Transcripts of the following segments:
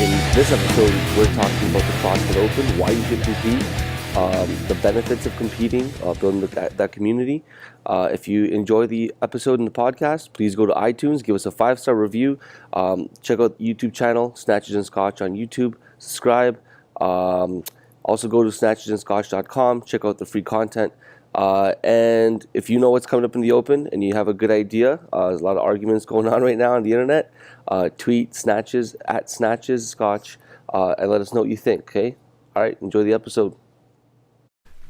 In this episode, we're talking about the CrossFit Open, why you should compete, the benefits of competing, building that community. If you enjoy the episode and the podcast, please go to iTunes, give us a 5-star review, check out the YouTube channel, Snatches and Scotch on YouTube, subscribe. Also go to snatchesandscotch.com, check out the free content. And if you know what's coming up in the Open and you have a good idea, there's a lot of arguments going on right now on the internet, tweet Snatches at Snatches Scotch and let us know what you think, okay? All right, enjoy the episode.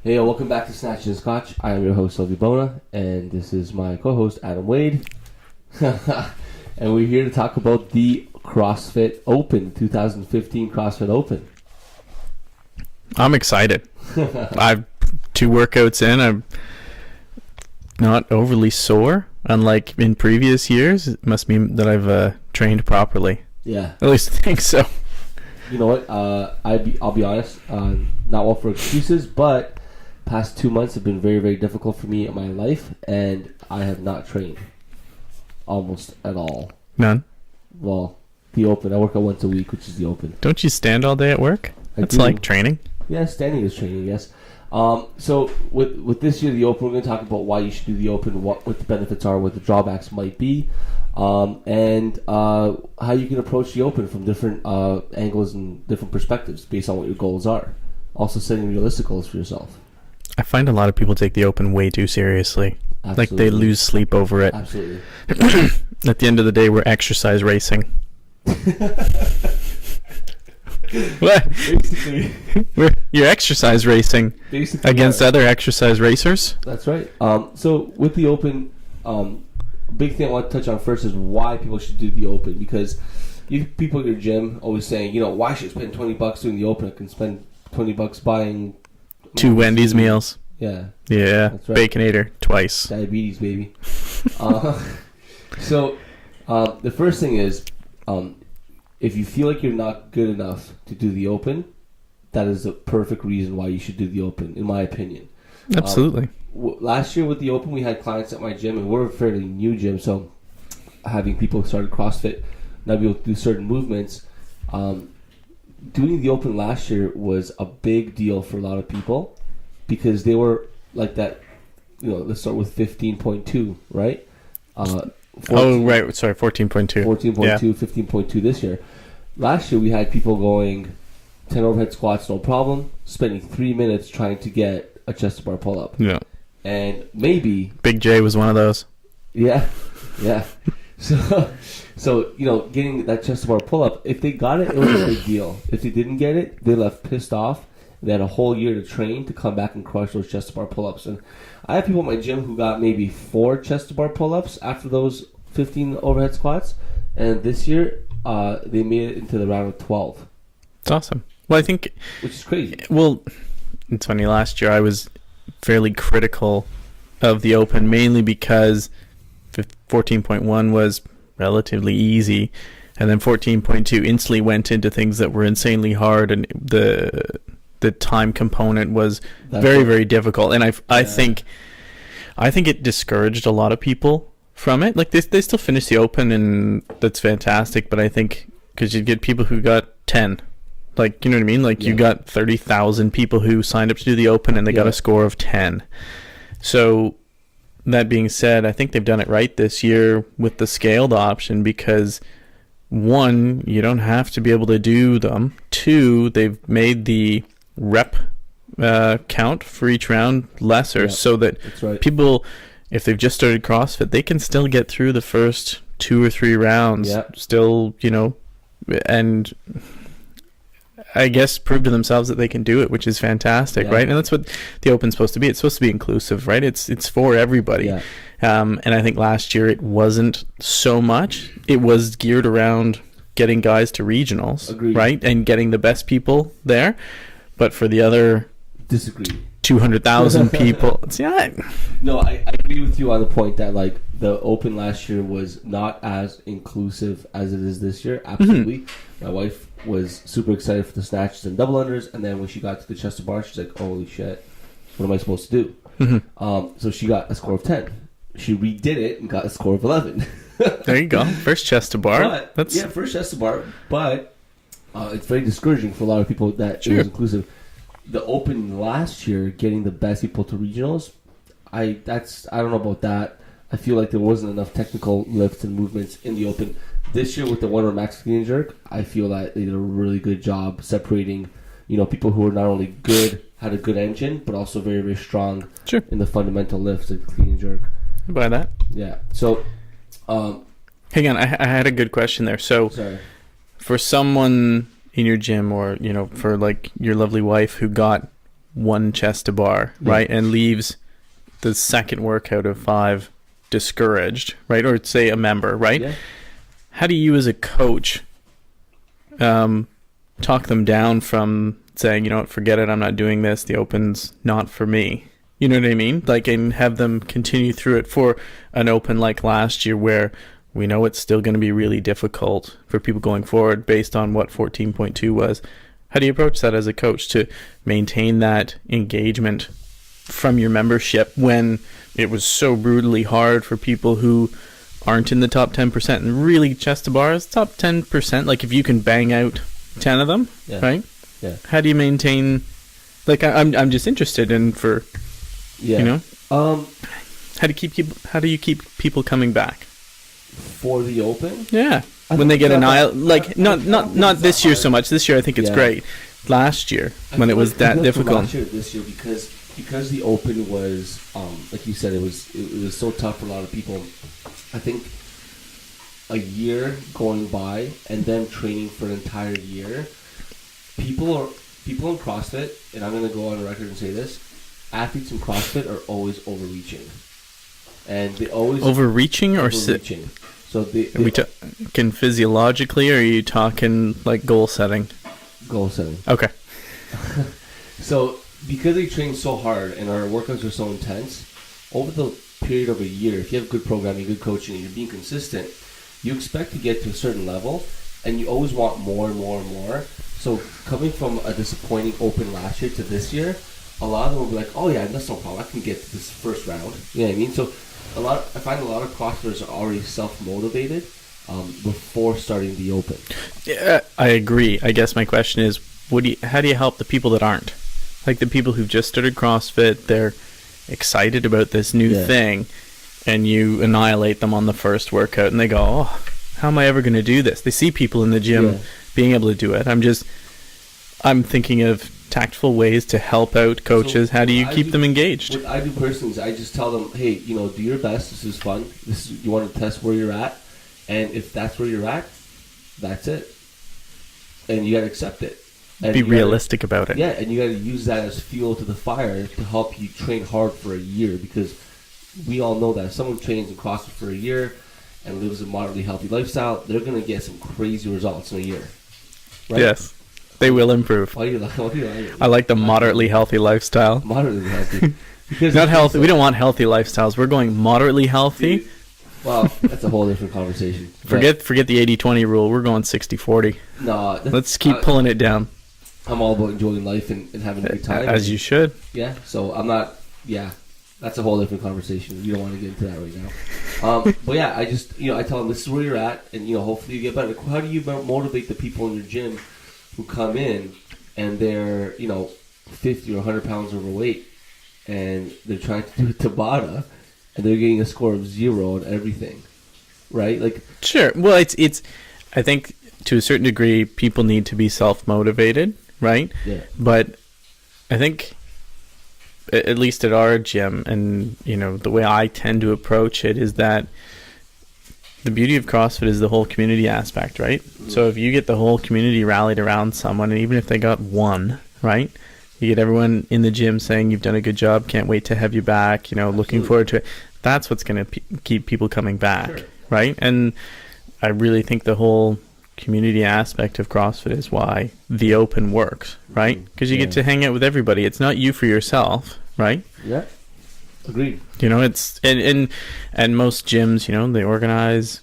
Hey, welcome back to Snatches and Scotch. I am your host, Sylvie Bona, and this is my co-host, Adam Wade. And we're here to talk about the CrossFit Open, 2015 CrossFit Open. I'm excited. I've 2 workouts in. I'm not overly sore, unlike in previous years. It must mean that I've trained properly. Yeah. At least I think so. You know what? I'll be honest. Not all for excuses, but past 2 months have been very, very difficult for me in my life, and I have not trained almost at all. None? Well, the Open. I work out once a week, which is the Open. Don't you stand all day at work? That's like training. Yeah, standing is training, yes. So with this year, the Open, we're going to talk about why you should do the Open, what the benefits are, what the drawbacks might be, and how you can approach the Open from different angles and different perspectives based on what your goals are. Also setting realistic goals for yourself. I find a lot of people take the Open way too seriously. Absolutely. Like they lose sleep over it. Absolutely. At the end of the day, we're exercise racing. What? Basically. You're exercise racing basically against other exercise racers. That's right. So with the Open, a big thing I want to touch on first is why people should do the Open. Because you people at your gym always saying, why should I spend $20 doing the Open? I can spend $20 buying 2 Wendy's meals. Yeah. Yeah. That's right. Baconator twice. Diabetes, baby. So the first thing is, if you feel like you're not good enough to do the Open, that is the perfect reason why you should do the Open, in my opinion. Absolutely. Last year with the Open, we had clients at my gym, and we're a fairly new gym, so having people who started CrossFit not be able to do certain movements, doing the Open last year was a big deal for a lot of people because they were like that, let's start with 15.2, right? 14, right. Sorry, 14.2. 14.2, yeah. 15.2 this year. Last year, we had people going 10 overhead squats, no problem, spending 3 minutes trying to get a chest bar pull-up. Yeah. And maybe... Big J was one of those. Yeah. So getting that chest bar pull-up, if they got it, it was a big deal. If they didn't get it, they left pissed off. They had a whole year to train to come back and crush those chest bar pull-ups. And I have people at my gym who got maybe 4 chest bar pull-ups after those 15 overhead squats. And this year, they made it into the round of 12. It's awesome. Well, I think... Which is crazy. Well, it's funny. Last year, I was fairly critical of the Open, mainly because 14.1 was relatively easy. And then 14.2 instantly went into things that were insanely hard, and the time component was very, very difficult. And I think it discouraged a lot of people from it. Like they still finished the Open, and that's fantastic. But I think because you get people who got 10, like, you know what I mean? Like you got 30,000 people who signed up to do the Open, and they got a score of 10. So that being said, I think they've done it right this year with the scaled option because 1, you don't have to be able to do them. 2, they've made the rep count for each round lesser, so that people, if they've just started CrossFit, they can still get through the first 2 or 3 rounds, still, and I guess prove to themselves that they can do it, which is fantastic, right? And that's what the Open's supposed to be. It's supposed to be inclusive, right? It's for everybody. And I think last year it wasn't so much. It was geared around getting guys to regionals, right? And getting the best people there. But for the other 200,000 people, No, I agree with you on the point that like the Open last year was not as inclusive as it is this year. Absolutely. Mm-hmm. My wife was super excited for the snatches and double unders, and then when she got to the chest to bar, she's like, "Holy shit, what am I supposed to do?" Mm-hmm. So she got a score of 10. She redid it and got a score of 11. There you go. First chest to bar. First chest to bar. But it's very discouraging for a lot of people that Sure. it was inclusive. The Open last year, getting the best people to regionals, I don't know about that. I feel like there wasn't enough technical lifts and movements in the Open. This year with the one max clean and jerk, I feel that they did a really good job separating, people who are not only good, had a good engine, but also very, very strong Sure. in the fundamental lifts and clean and jerk. By that. Yeah. So, Hang on, I had a good question there. So, sorry. for someone in your gym, or for like your lovely wife who got one chest to bar, Yeah. right, and leaves the second workout of 5 discouraged, right, or say a member, right? Yeah. How do you as a coach talk them down from saying, forget it, I'm not doing this, the Open's not for me? You know what I mean? Like, and have them continue through it for an Open like last year, where we know it's still going to be really difficult for people going forward based on what 14.2 was. How do you approach that as a coach to maintain that engagement from your membership when it was so brutally hard for people who aren't in the top 10%? And really, chest to bar is top 10%. Like, if you can bang out 10 of them, Yeah. right? Yeah. How do you maintain? Like, I'm just interested in Yeah. how do you keep people coming back? For the Open? Yeah, I when they think get it's like not this year so much. This year I think it's Yeah. great. Last year when it was that difficult. Last year, this year, because the Open was, like you said, it was so tough for a lot of people. I think a year going by and them training for an entire year, people in CrossFit, and I'm going to go on the record and say this: athletes in CrossFit are always overreaching, and they always Overreaching or overreaching. So Are we talking physiologically, or are you talking like goal setting? goal setting. Okay. So, because they train so hard and our workouts are so intense, over the period of a year, if you have good programming, good coaching, and you're being consistent, you expect to get to a certain level, and you always want more and more and more. So, coming from a disappointing Open last year to this year, a lot of them will be like, "Oh yeah, that's no problem. I can get to this first round." You know what I mean? So, I find a lot of CrossFitters are already self-motivated before starting the Open. Yeah, I agree. I guess my question is, how do you help the people that aren't? Like the people who've just started CrossFit, they're excited about this new thing, and you annihilate them on the first workout, and they go, "Oh, how am I ever going to do this?" They see people in the gym being able to do it. I'm thinking of tactful ways to help out coaches. So how do you keep them engaged? What I do personally is I just tell them, "Hey, do your best. This is fun. You want to test where you're at, and if that's where you're at, that's it. And you got to accept it. And Be realistic about it." Yeah, and you got to use that as fuel to the fire to help you train hard for a year, because we all know that if someone trains in CrossFit for a year and lives a moderately healthy lifestyle, they're going to get some crazy results in a year. Right? Yes, they will improve. Why do you like I like the moderately healthy lifestyle. moderately healthy? Because Not healthy. We don't want healthy lifestyles. We're going moderately healthy. Well, that's a whole different conversation. Forget the 80-20 rule. We're going 60-40. No, Let's keep pulling it down. I'm all about enjoying life and having a good time. As you should. Yeah, so I'm not. Yeah, that's a whole different conversation. We don't want to get into that right now. But yeah, I just I tell them this is where you're at, and hopefully you get better. How do you motivate the people in your gym who come in and they're 50 or 100 pounds overweight, and they're trying to do Tabata, and they're getting a score of 0 on everything, right? Like, sure. Well, it's. I think to a certain degree, people need to be self-motivated, right? Yeah. But I think, at least at our gym, and the way I tend to approach it is that the beauty of CrossFit is the whole community aspect, right? Mm-hmm. So if you get the whole community rallied around someone, and even if they got one, right? You get everyone in the gym saying you've done a good job, can't wait to have you back, looking forward to it. That's what's going to keep people coming back, sure. Right? And I really think the whole community aspect of CrossFit is why the Open works, right? Because you get to hang out with everybody. It's not you for yourself, right? Yeah. Agreed. It's and most gyms, they organize,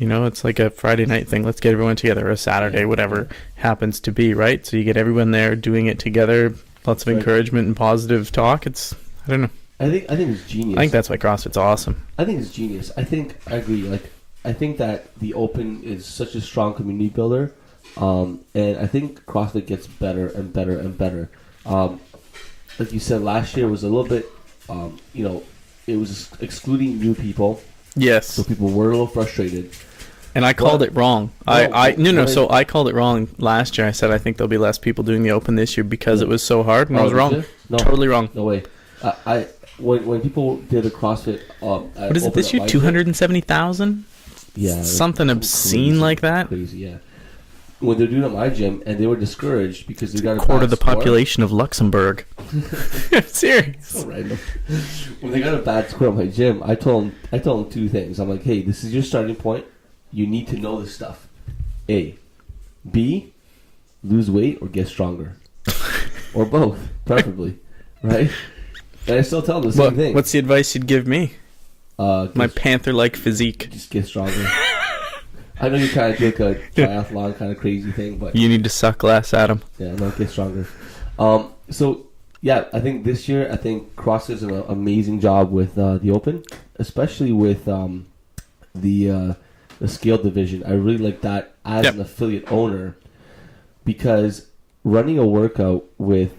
it's like a Friday night thing. Let's get everyone together, or a Saturday, whatever happens to be, right? So you get everyone there doing it together, lots of encouragement and positive talk. I don't know. I think it's genius. I think that's why CrossFit's awesome. I think it's genius. I agree. I think that the Open is such a strong community builder And I think CrossFit gets better and better and better. Like you said, last year was a little bit, it was excluding new people, Yes. so people were a little frustrated. And I called it wrong. No, So I called it wrong last year. I said I think there'll be less people doing the Open this year because it was so hard, and I was wrong. No, Totally wrong. No way. When people did the CrossFit, What is it this year? 270,000? Yeah, Something obscene like that. Crazy, yeah. When they're doing it at my gym, and they were discouraged because they got a Quarter bad the score. population of Luxembourg. I'm serious. So random. When they got a bad score at my gym, I told them two things. I'm like, hey, this is your starting point. You need to know this stuff. A. B. Lose weight or get stronger. Or both, preferably. Right? And I still tell them the same thing. What's the advice you'd give me? My panther-like physique. Just get stronger. I know you're trying to do like a triathlon kind of crazy thing, but You need to suck less, Adam. yeah, no, get stronger. So yeah, I think this year, I think CrossFit is an amazing job with the Open, especially with the scale division. I really like that as an affiliate owner, because running a workout with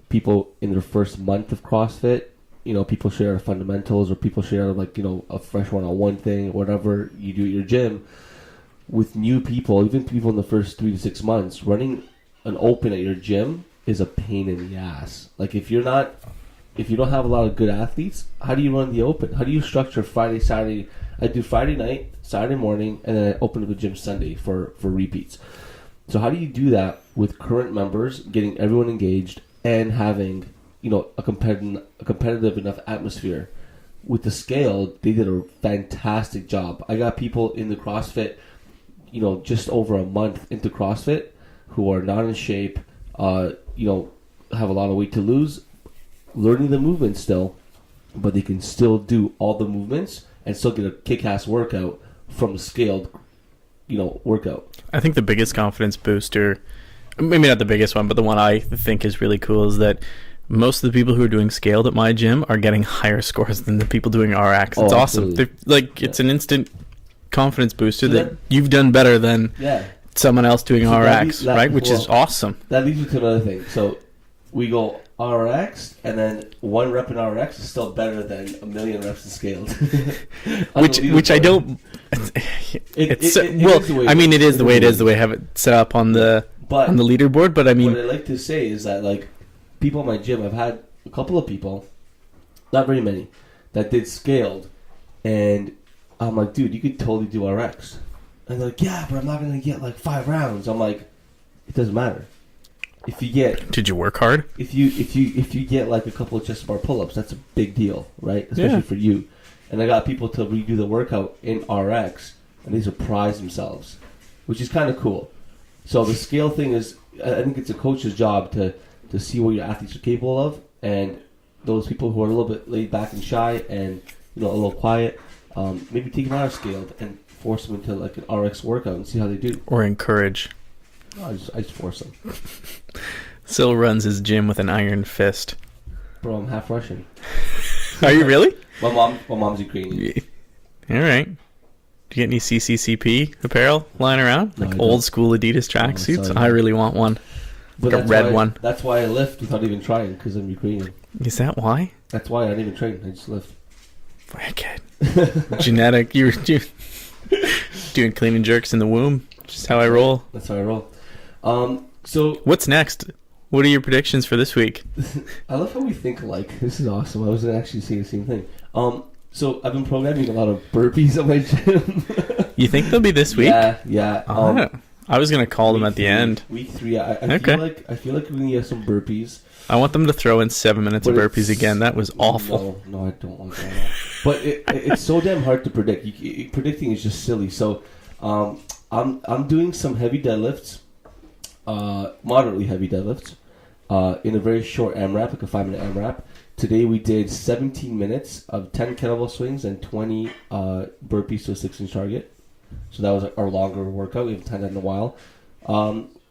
people in their first month of CrossFit, people share fundamentals, or people share a fresh one-on-one thing, whatever you do at your gym. With new people, even people in the first 3 to 6 months, running an Open at your gym is a pain in the ass. Like if you don't have a lot of good athletes, how do you run the Open? How do you structure Friday, Saturday? I do Friday night, Saturday morning, and then I open up the gym Sunday for repeats. So how do you do that with current members, getting everyone engaged, and having a competitive enough atmosphere? With the scale, they did a fantastic job. I got people in the CrossFit, just over a month into CrossFit, who are not in shape, have a lot of weight to lose, learning the movements still, but they can still do all the movements and still get a kick-ass workout from the scaled, workout. I think the biggest confidence booster, maybe not the biggest one, but the one I think is really cool, is that most of the people who are doing scaled at my gym are getting higher scores than the people doing RX. It's awesome. It's an instant confidence booster that you've done better than someone else doing RX, right? Which is awesome. That leads me to another thing. So we go RX, and then 1 rep in RX is still better than 1,000,000 reps in scaled. which I don't. It is the way it is. The way I have it set up on the leaderboard. But I mean, what I like to say is that people in my gym, I've had a couple of people, not very many, that did scaled, and I'm like, dude, you could totally do RX. And they're like, yeah, but I'm not going to get 5 rounds. I'm like, it doesn't matter. If you get... Did you work hard? If you get a couple of chest bar pull-ups, that's a big deal, right? Especially for you. And I got people to redo the workout in RX, and they surprise themselves, which is kind of cool. So the scale thing is, I think it's a coach's job to see what your athletes are capable of, and those people who are a little bit laid back and shy and a little quiet, maybe take them out of scaled and force them into an RX workout and see how they do. Or encourage. No, I just force them. Sil runs his gym with an iron fist. Bro, I'm half Russian. Are you really? My mom's Ukrainian. All right. Do you get any CCCP apparel lying around? No, Old school Adidas tracksuits? I really want one. But a red one. That's why I lift without even trying, because I'm Ukrainian. Is that why? That's why I didn't even train. I just lift. Wicked. Genetic. You were doing clean and jerks in the womb. Just how I roll. That's how I roll. So what's next? What are your predictions for this week? I love how we think alike. This is awesome. I was actually saying the same thing. So I've been programming a lot of burpees at my gym. You think they'll be this week? Yeah. I was gonna call them at the end. Week 3. I feel like we need to have some burpees. I want them to throw in 7 minutes of burpees again. That was awful. No, I don't want that. But it's so damn hard to predict. Predicting is just silly. So I'm doing some heavy deadlifts, moderately heavy deadlifts, in a very short AMRAP, like a 5-minute AMRAP. Today we did 17 minutes of 10 kettlebell swings and 20 burpees to a 6-inch target. So that was our longer workout. We haven't done that in a while.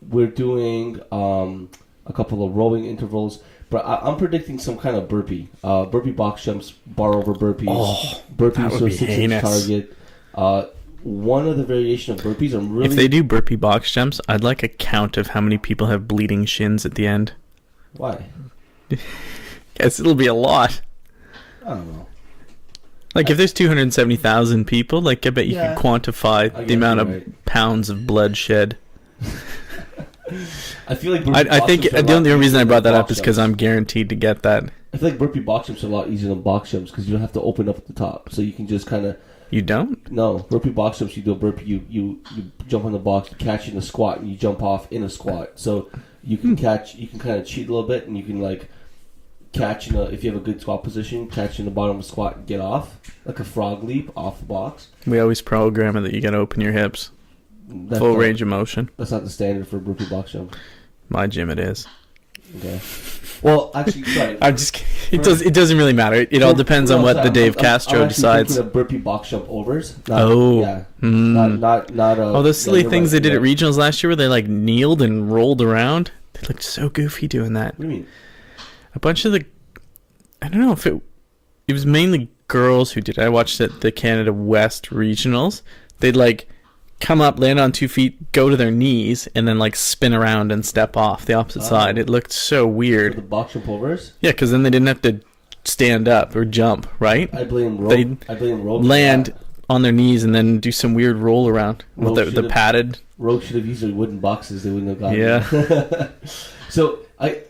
We're doing a couple of rowing intervals, but I'm predicting some kind of burpee box jumps, bar over burpees, burpees to a 6-inch target, one of the variation of burpees, I'm really... If they do burpee box jumps, I'd like a count of how many people have bleeding shins at the end. Why? Guess it'll be a lot. I don't know. Like, if there's 270,000 people, like, I bet you could quantify the amount of pounds of blood shed. I feel like I think the only reason I brought that up is because I'm guaranteed to get that. I feel like burpee box jumps are a lot easier than box jumps because you don't have to open up at the top, so you can just kind of. You don't? No, burpee box jumps. You do a burpee. You jump on the box, you catch in a squat, and you jump off in a squat. So you can catch. You can kind of cheat a little bit, and you can like catch in a. If you have a good squat position, catch in the bottom of the squat and get off like a frog leap off the box. We always program it that you got to open your hips. Full range of motion. That's not the standard for burpee box jump. My gym, it is. Okay. Well, actually, sorry. I'm just kidding. It doesn't really matter. It all depends on what the Dave Castro decides. I'm burpee box jump overs. Not those silly things they did at regionals last year where they like kneeled and rolled around. They looked so goofy doing that. What do you mean? A bunch of I don't know if it was mainly girls who did it. I watched it, the Canada West regionals. They'd like come up, land on 2 feet, go to their knees, and then like spin around and step off the opposite side. It looked so weird. The box jump overs? Yeah, because then they didn't have to stand up or jump, right? I blame rope. Land on their knees and then do some weird roll around with the padded. Rope should have used their wooden boxes. They wouldn't have gotten. Yeah. So I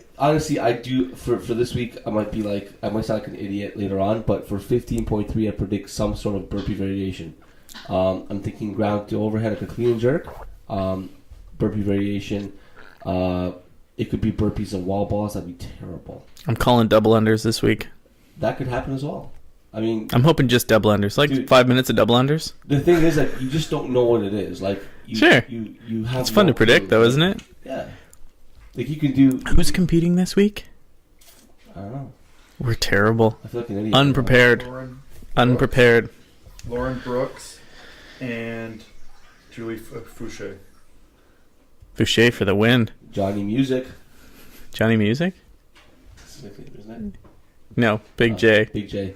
do for this week. I might sound like an idiot later on, but for 15.3, I predict some sort of burpee variation. I'm thinking ground to overhead like a clean and jerk, burpee variation. It could be burpees and wall balls. That'd be terrible. I'm calling double unders this week. That could happen as well. I mean, I'm hoping just double unders, like dude, 5 minutes of double unders. The thing is that you just don't know what it is. Like, sure, you have. It's fun to predict, though, isn't it? Yeah. Like you can do. Who's competing this week? I don't know. We're terrible. I feel like an idiot. Unprepared. Unprepared. Lauren Brooks and Julie Fouché. Fouché for the win. Johnny Music. Johnny Music? That's his name, isn't it? No, Big J. Big J.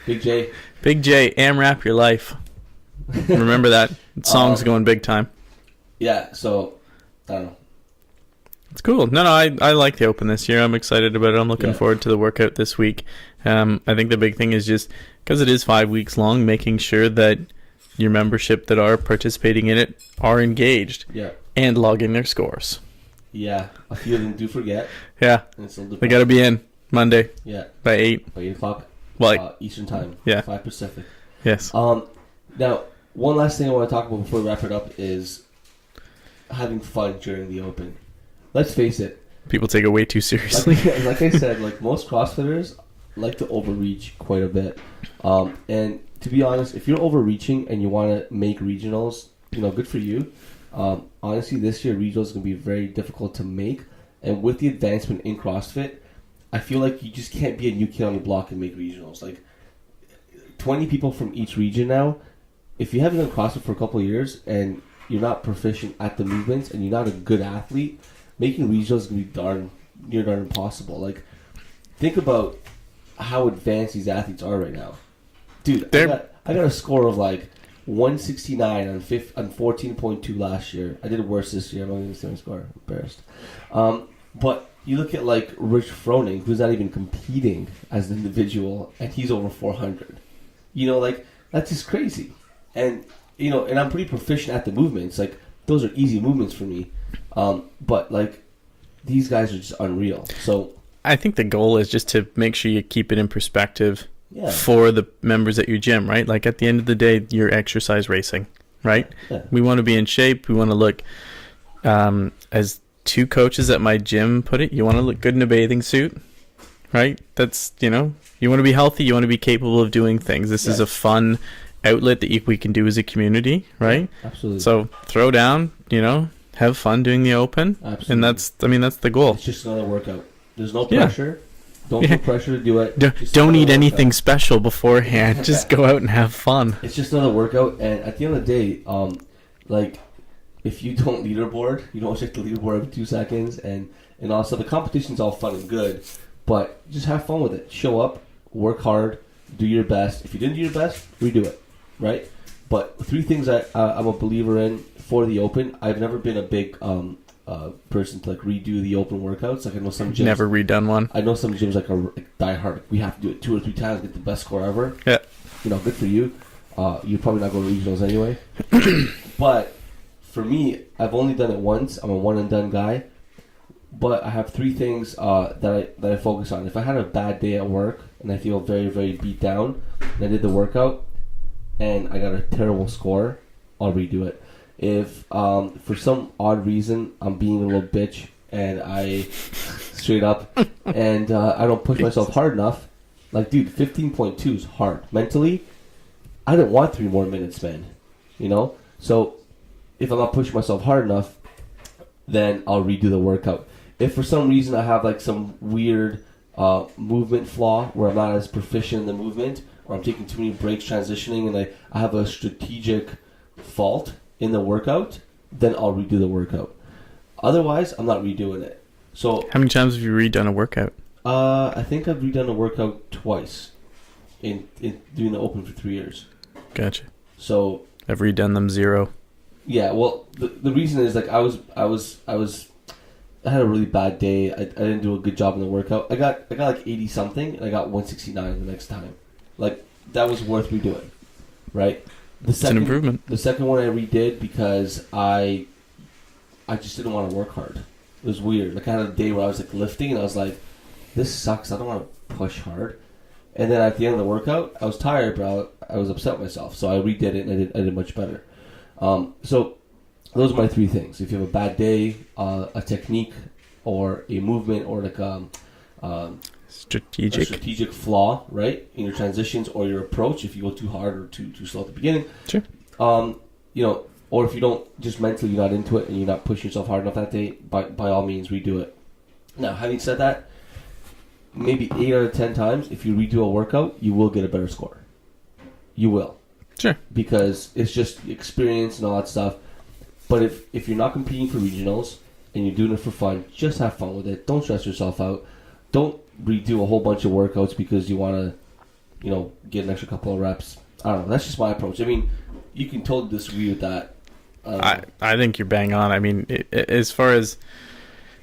Big J. Big J, AMRAP your life. Remember that. Song's going big time. Yeah, so, I don't know. It's cool. No, I like the Open this year. I'm excited about it. I'm looking forward to the workout this week. I think the big thing is just, because it is 5 weeks long, making sure that your membership that are participating in it are engaged. Yeah. And logging their scores. Yeah. A few of them do forget. Yeah. They got to be in Monday. Yeah. By 8. By 8 o'clock. Well, Eastern time. Yeah. 5 Pacific. Yes. Now, one last thing I want to talk about before we wrap it up is having fun during the Open. Let's face it. People take it way too seriously. Like I said, like most CrossFitters like to overreach quite a bit. And to be honest, if you're overreaching and you want to make regionals, good for you. Honestly, this year regionals is going to be very difficult to make. And with the advancement in CrossFit, I feel like you just can't be a new kid on the block and make regionals. Like 20 people from each region now. If you haven't done CrossFit for a couple of years and you're not proficient at the movements and you're not a good athlete, making regionals is going to be near darn impossible. Like, think about how advanced these athletes are right now. Dude, I got a score of like 169 on 14.2 last year. I did worse this year. I'm not going to say my score. I'm embarrassed. But you look at like Rich Froning, who's not even competing as an individual, and he's over 400. Like, that's just crazy. And, and I'm pretty proficient at the movements. Like, those are easy movements for me. But like, these guys are just unreal. So I think the goal is just to make sure you keep it in perspective for the members at your gym, right? Like at the end of the day, you're exercise racing, right? Yeah. We want to be in shape. We want to look, as two coaches at my gym put it, you want to look good in a bathing suit, right? That's, you want to be healthy. You want to be capable of doing things. This is a fun outlet that we can do as a community, right? Absolutely. So throw down, have fun doing the Open. Absolutely. And that's the goal. It's just another workout. There's no pressure. Don't feel pressure to do it. Don't eat anything special beforehand. Just go out and have fun. It's just another workout, and at the end of the day, like, if you don't leaderboard, you don't check the leaderboard every 2 seconds, and also the competition's all fun and good, but just have fun with it. Show up, work hard, do your best. If you didn't do your best, redo it, right? But 3 things I'm a believer in for the Open. I've never been a big person to like redo the Open workouts. Like I know some gyms. Never redone one. I know some gyms like are like die hard. We have to do it 2 or 3 times, get the best score ever. Yeah. You know, good for you. You're probably not going to regionals anyway. But for me, I've only done it once. I'm a one and done guy. But I have 3 things that I focus on. If I had a bad day at work and I feel very, very beat down, and I did the workout and I got a terrible score, I'll redo it. If for some odd reason I'm being a little bitch and I straight up and I don't push myself hard enough, like dude, 15.2 is hard. Mentally, I didn't want 3 more minutes, man. You know? So if I'm not pushing myself hard enough, then I'll redo the workout. If for some reason I have like some weird movement flaw where I'm not as proficient in the movement, or I'm taking too many breaks transitioning and I have a strategic fault in the workout, then I'll redo the workout. Otherwise, I'm not redoing it. So How many times have you redone a workout? I think I've redone a workout twice in doing the Open for 3 years. Gotcha. So I've redone them 0. yeah, well, the reason is like I had a really bad day. I didn't do a good job in the workout. I got like 80 something, and I got 169 the next time. Like that was worth redoing, right? It's an improvement. The second one I redid because I just didn't want to work hard. It was weird. Like I had a day where I was like lifting, and I was like, "This sucks. I don't want to push hard." And then at the end of the workout, I was tired, but I was upset with myself. So I redid it, and I did much better. So those are my 3 things. If you have a bad day, a technique or a movement or like a strategic flaw, right, in your transitions or your approach, if you go too hard or too slow at the beginning, sure. You know, or if you don't, just mentally you're not into it and you're not pushing yourself hard enough that day, by all means redo it. Now, having said that, maybe 8 out of 10 times, if you redo a workout, you will get a better score. You will. Sure. Because it's just experience and all that stuff. But if you're not competing for regionals and you're doing it for fun, just have fun with it. Don't stress yourself out. Don't redo a whole bunch of workouts because you want to, you know, get an extra couple of reps. I don't know. That's just my approach. I mean, you can totally disagree with that. I think you're bang on. I mean, as far as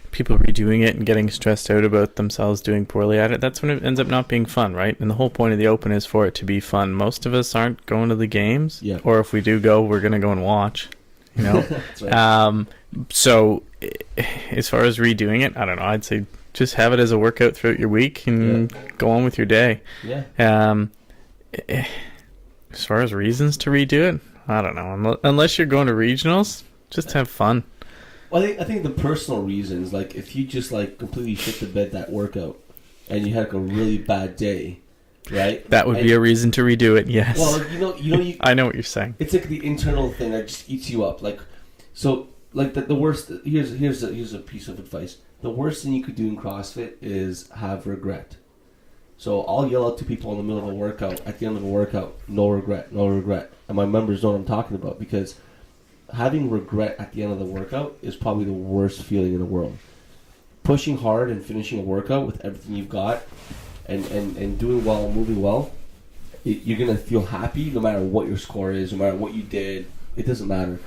people redoing it and getting stressed out about themselves doing poorly at it, that's when it ends up not being fun, right? And the whole point of the Open is for it to be fun. Most of us aren't going to the games, yeah. Or if we do go, we're going to go and watch. You know, that's right. So as far as redoing it, I don't know. I'd say just have it as a workout throughout your week and go on with your day. Yeah. As far as reasons to redo it, I don't know. Unless you're going to regionals, just have fun. Well, I think the personal reasons, like if you just like completely shit the bed that workout, and you had like a really bad day, right? That would be a reason to redo it. Yes. Well, you know, I know what you're saying. It's like the internal thing that just eats you up. Like, so, like the worst. Here's a piece of advice. The worst thing you could do in CrossFit is have regret. So I'll yell out to people in the middle of a workout, at the end of a workout, no regret, no regret. And my members know what I'm talking about, because having regret at the end of the workout is probably the worst feeling in the world. Pushing hard and finishing a workout with everything you've got and doing well, moving well, you're going to feel happy no matter what your score is, no matter what you did. It doesn't matter.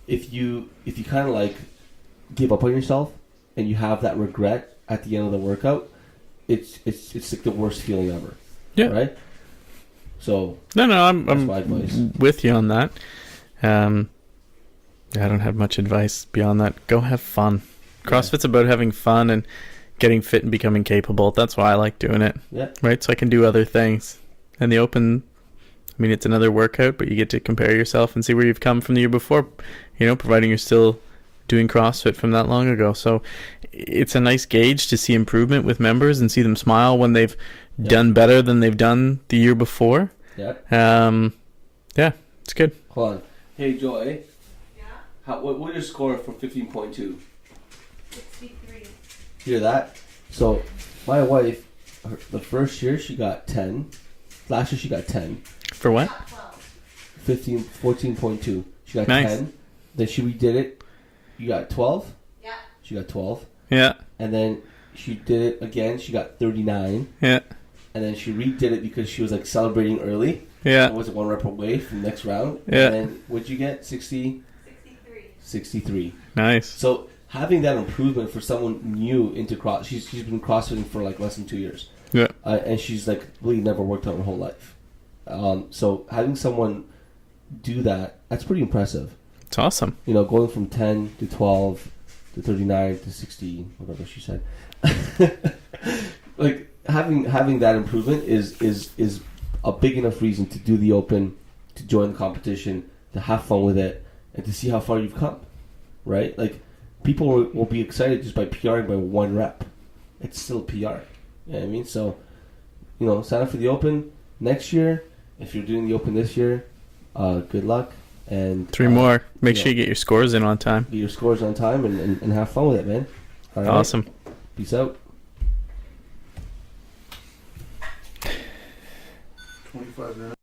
If you kind of like give up on yourself and you have that regret at the end of the workout, it's like the worst feeling ever. Yeah. Right? So I'm my advice. With you on that. I don't have much advice beyond that. Go have fun. CrossFit's about having fun and getting fit and becoming capable. That's why I like doing it. Yeah. Right? So I can do other things. And the Open, I mean, it's another workout, but you get to compare yourself and see where you've come from the year before, you know, providing you're still doing CrossFit from that long ago. So it's a nice gauge to see improvement with members and see them smile when they've done better than they've done the year before. Yeah. Yeah, it's good. Hold on. Hey, Joy. Yeah? What is your score from 15.2? 63. Hear that? So, my wife, the first year she got 10. Last year she got 10. For what? 14.2. She got nice. 10. Then she redid it. You got 12? Yeah. She got 12. Yeah. And then she did it again. She got 39. Yeah. And then she redid it because she was like celebrating early. Yeah. Was it 1 rep away from the next round? Yeah. And then what'd you get? 60? 63. 63. Nice. So having that improvement for someone new into cross, she's been CrossFitting for like less than 2 years. Yeah. And she's like really never worked out her whole life. So having someone do that, that's pretty impressive. It's awesome. You know, going from 10 to 12 to 39 to 60, whatever she said. Like having that improvement is a big enough reason to do the Open, to join the competition, to have fun with it, and to see how far you've come. Right? Like people will be excited just by PRing by 1 rep. It's still a PR. You know what I mean? So, you know, sign up for the Open next year. If you're doing the Open this year, good luck. And 3 more. Make sure you get your scores in on time. Get your scores on time and have fun with it, man. All right. Awesome. Peace out. 25 minutes.